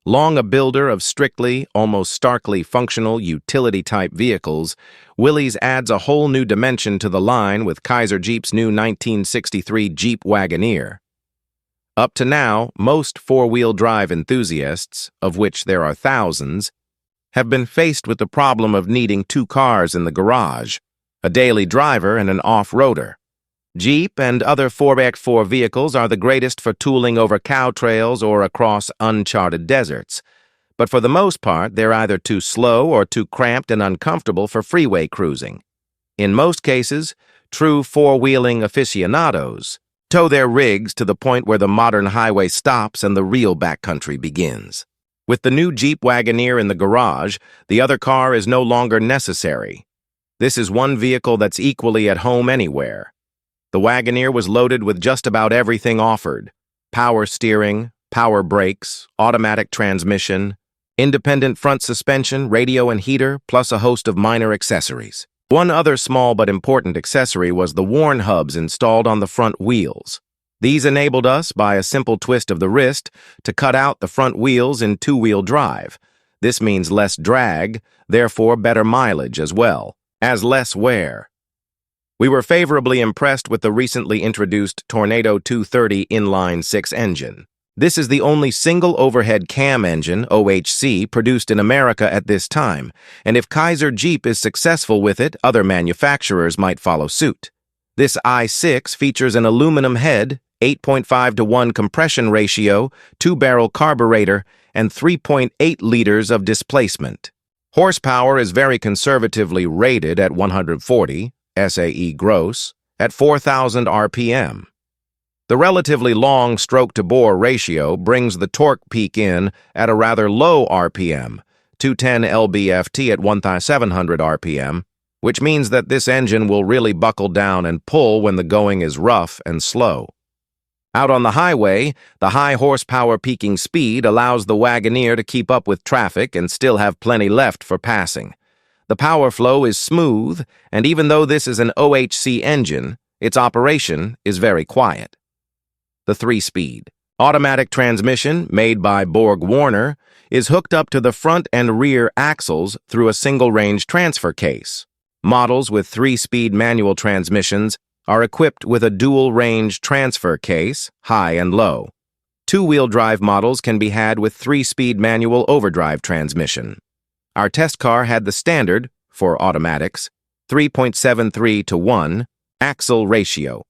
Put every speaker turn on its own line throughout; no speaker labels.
Long a builder of strictly, almost starkly functional utility-type vehicles, Willys adds a whole new dimension to the line with Kaiser Jeep's new 1963 Jeep Wagoneer. Up to now, most four-wheel drive enthusiasts, of which there are thousands, have been faced with the problem of needing two cars in the garage, a daily driver and an off-roader. Jeep and other 4x4 vehicles are the greatest for tooling over cow trails or across uncharted deserts. But for the most part, they're either too slow or too cramped and uncomfortable for freeway cruising. In most cases, true four-wheeling aficionados tow their rigs to the point where the modern highway stops and the real backcountry begins. With the new Jeep Wagoneer in the garage, the other car is no longer necessary. This is one vehicle that's equally at home anywhere. The Wagoneer was loaded with just about everything offered: power steering, power brakes, automatic transmission, independent front suspension, radio and heater, plus a host of minor accessories. One other small but important accessory was the worn hubs installed on the front wheels. These enabled us, by a simple twist of the wrist, to cut out the front wheels in two-wheel drive. This means less drag, therefore better mileage as well as less wear. We were favorably impressed with the recently introduced Tornado 230 inline-six engine. This is the only single overhead cam engine, OHC, produced in America at this time, and if Kaiser Jeep is successful with it, other manufacturers might follow suit. This i6 features an aluminum head, 8.5:1 compression ratio, two-barrel carburetor, and 3.8 liters of displacement. Horsepower is very conservatively rated at 140, SAE gross, at 4,000 RPM. The relatively long stroke-to-bore ratio brings the torque peak in at a rather low RPM, 210 lb-ft at 1,700 RPM, which means that this engine will really buckle down and pull when the going is rough and slow. Out on the highway, the high horsepower peaking speed allows the Wagoneer to keep up with traffic and still have plenty left for passing. The power flow is smooth, and even though this is an OHC engine, its operation is very quiet. The 3-speed automatic transmission, made by Borg-Warner, is hooked up to the front and rear axles through a single-range transfer case. Models with 3-speed manual transmissions are equipped with a dual-range transfer case, high and low. Two-wheel drive models can be had with 3-speed manual overdrive transmission. Our test car had the standard, for automatics, 3.73:1 axle ratio.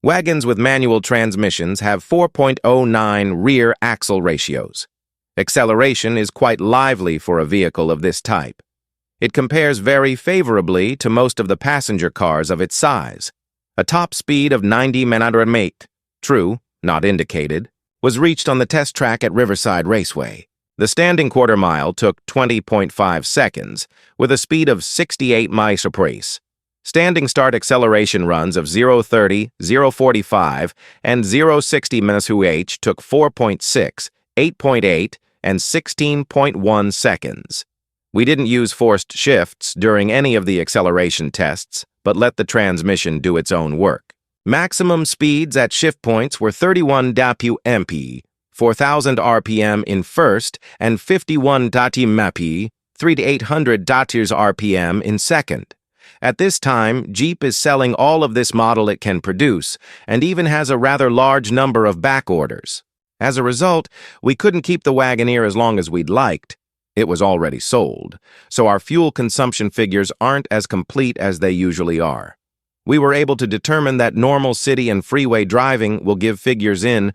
Wagons with manual transmissions have 4.09 rear axle ratios. Acceleration is quite lively for a vehicle of this type. It compares very favorably to most of the passenger cars of its size. A top speed of 90 mph, true, not indicated, was reached on the test track at Riverside Raceway. The standing quarter mile took 20.5 seconds, with a speed of 68 mph. Standing start acceleration runs of 0:30, 0:45, and 0:60 mph took 4.6, 8.8, and 16.1 seconds. We didn't use forced shifts during any of the acceleration tests, but let the transmission do its own work. Maximum speeds at shift points were 31 mph, 4,000 RPM in first, and 51 mph, 3,800 RPM in second. At this time, Jeep is selling all of this model it can produce, and even has a rather large number of back orders. As a result, we couldn't keep the Wagoneer as long as we'd liked. It was already sold, so our fuel consumption figures aren't as complete as they usually are. We were able to determine that normal city and freeway driving will give figures in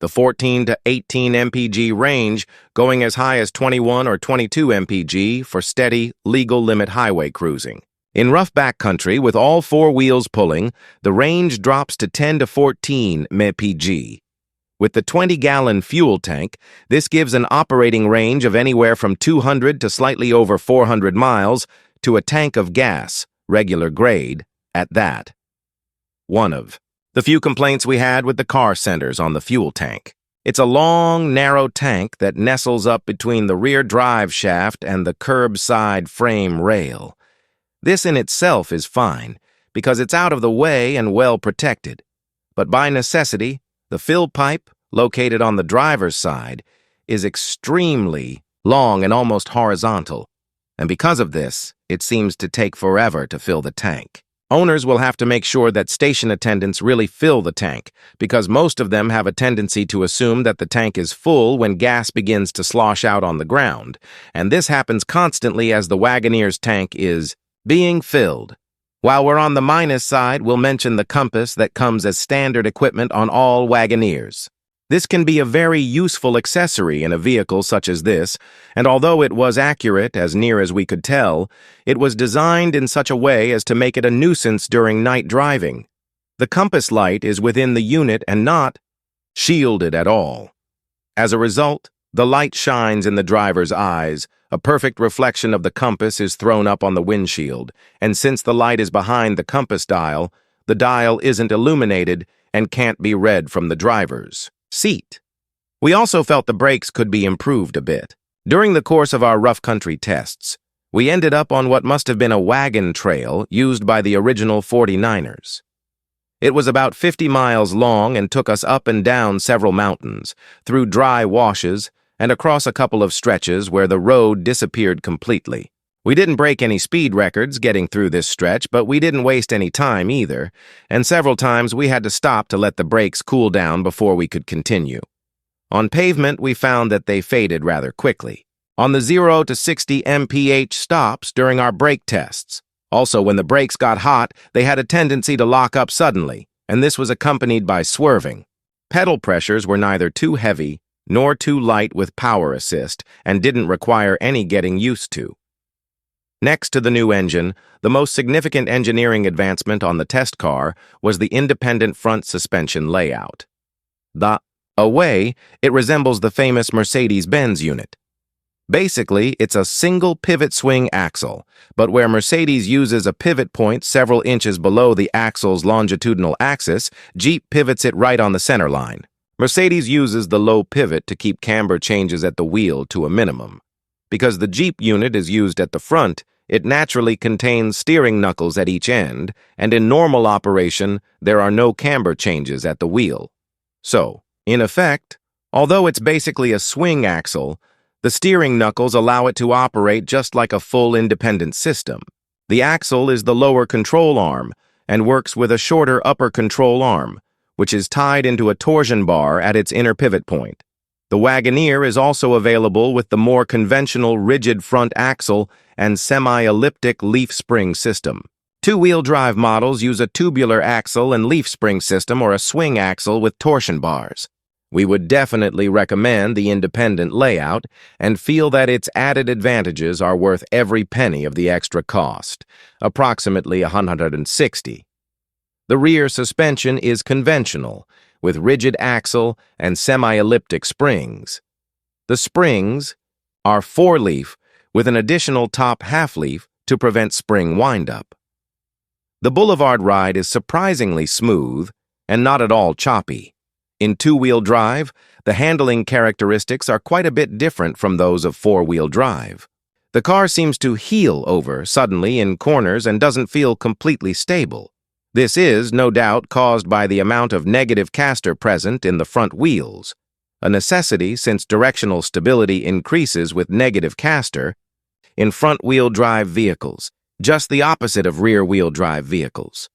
the 14 to 18 mpg range, going as high as 21 or 22 mpg for steady, legal limit highway cruising. In rough backcountry, with all four wheels pulling, the range drops to 10 to 14 mpg. With the 20-gallon fuel tank, this gives an operating range of anywhere from 200 to slightly over 400 miles to a tank of gas, regular grade, at that. One of the few complaints we had with the car centers on the fuel tank. It's a long, narrow tank that nestles up between the rear drive shaft and the curbside frame rail. This in itself is fine, because it's out of the way and well protected. But by necessity, the fill pipe, located on the driver's side, is extremely long and almost horizontal, and because of this, it seems to take forever to fill the tank. Owners will have to make sure that station attendants really fill the tank, because most of them have a tendency to assume that the tank is full when gas begins to slosh out on the ground, and this happens constantly as the Wagoneer's tank is being filled. While we're on the minus side, we'll mention the compass that comes as standard equipment on all Wagoneers. This can be a very useful accessory in a vehicle such as this, and although it was accurate as near as we could tell, it was designed in such a way as to make it a nuisance during night driving. The compass light is within the unit and not shielded at all. As a result, the light shines in the driver's eyes, a perfect reflection of the compass is thrown up on the windshield, and since the light is behind the compass dial, the dial isn't illuminated and can't be read from the driver's seat. We also felt the brakes could be improved a bit. During the course of our rough country tests, we ended up on what must have been a wagon trail used by the original 49ers. It was about 50 miles long and took us up and down several mountains, through dry washes, and across a couple of stretches where the road disappeared completely. We didn't break any speed records getting through this stretch, but we didn't waste any time either, and several times we had to stop to let the brakes cool down before we could continue. On pavement, we found that they faded rather quickly. On the 0 to 60 mph stops during our brake tests. Also, when the brakes got hot, they had a tendency to lock up suddenly, and this was accompanied by swerving. Pedal pressures were neither too heavy nor too light with power assist and didn't require any getting used to. Next to the new engine, the most significant engineering advancement on the test car was the independent front suspension layout. Away, it resembles the famous Mercedes-Benz unit. Basically, it's a single pivot swing axle, but where Mercedes uses a pivot point several inches below the axle's longitudinal axis, Jeep pivots it right on the center line. Mercedes uses the low pivot to keep camber changes at the wheel to a minimum. Because the Jeep unit is used at the front, it naturally contains steering knuckles at each end, and in normal operation, there are no camber changes at the wheel. So, in effect, although it's basically a swing axle, the steering knuckles allow it to operate just like a full independent system. The axle is the lower control arm and works with a shorter upper control arm, which is tied into a torsion bar at its inner pivot point. The Wagoneer is also available with the more conventional rigid front axle and semi-elliptic leaf spring system. Two-wheel drive models use a tubular axle and leaf spring system or a swing axle with torsion bars. We would definitely recommend the independent layout and feel that its added advantages are worth every penny of the extra cost, approximately $160. The rear suspension is conventional, with rigid axle and semi-elliptic springs. The springs are 4-leaf with an additional top half-leaf to prevent spring windup. The boulevard ride is surprisingly smooth and not at all choppy. In two-wheel drive, the handling characteristics are quite a bit different from those of four-wheel drive. The car seems to heel over suddenly in corners and doesn't feel completely stable. This is, no doubt, caused by the amount of negative caster present in the front wheels, a necessity since directional stability increases with negative caster in front-wheel drive vehicles, just the opposite of rear-wheel drive vehicles.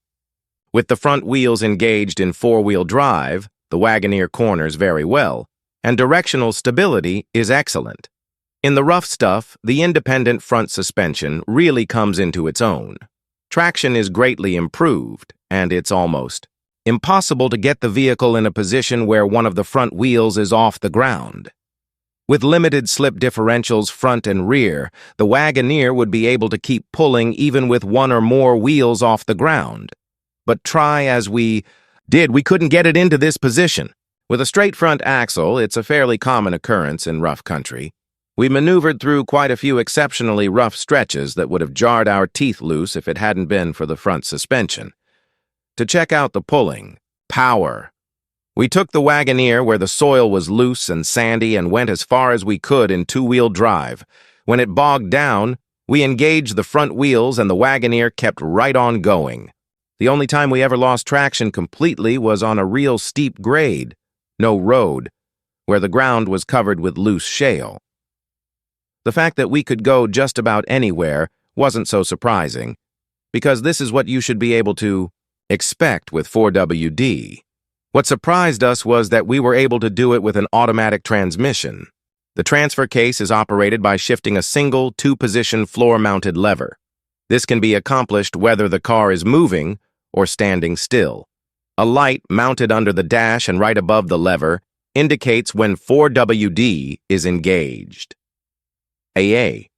With the front wheels engaged in four-wheel drive, the Wagoneer corners very well, and directional stability is excellent. In the rough stuff, the independent front suspension really comes into its own. Traction is greatly improved, and it's almost impossible to get the vehicle in a position where one of the front wheels is off the ground. With limited slip differentials front and rear, the Wagoneer would be able to keep pulling even with one or more wheels off the ground. But try as we did, we couldn't get it into this position. With a straight front axle, it's a fairly common occurrence in rough country. We maneuvered through quite a few exceptionally rough stretches that would have jarred our teeth loose if it hadn't been for the front suspension. To check out the pulling, power. We took the Wagoneer where the soil was loose and sandy and went as far as we could in two-wheel drive. When it bogged down, we engaged the front wheels and the Wagoneer kept right on going. The only time we ever lost traction completely was on a real steep grade. No road. where the ground was covered with loose shale. The fact that we could go just about anywhere wasn't so surprising, because this is what you should be able to expect with 4WD. What surprised us was that we were able to do it with an automatic transmission. The transfer case is operated by shifting a single two-position floor-mounted lever. This can be accomplished whether the car is moving or standing still. A light mounted under the dash and right above the lever indicates when 4WD is engaged. A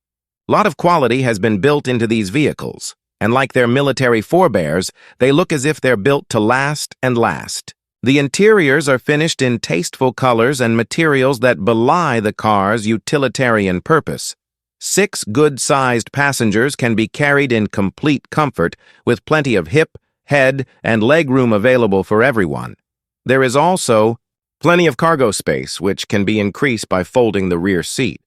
lot of quality has been built into these vehicles, and like their military forebears, they look as if they're built to last and last. The interiors are finished in tasteful colors and materials that belie the car's utilitarian purpose. 6 good-sized passengers can be carried in complete comfort, with plenty of hip, head, and leg room available for everyone. There is also plenty of cargo space, which can be increased by folding the rear seat.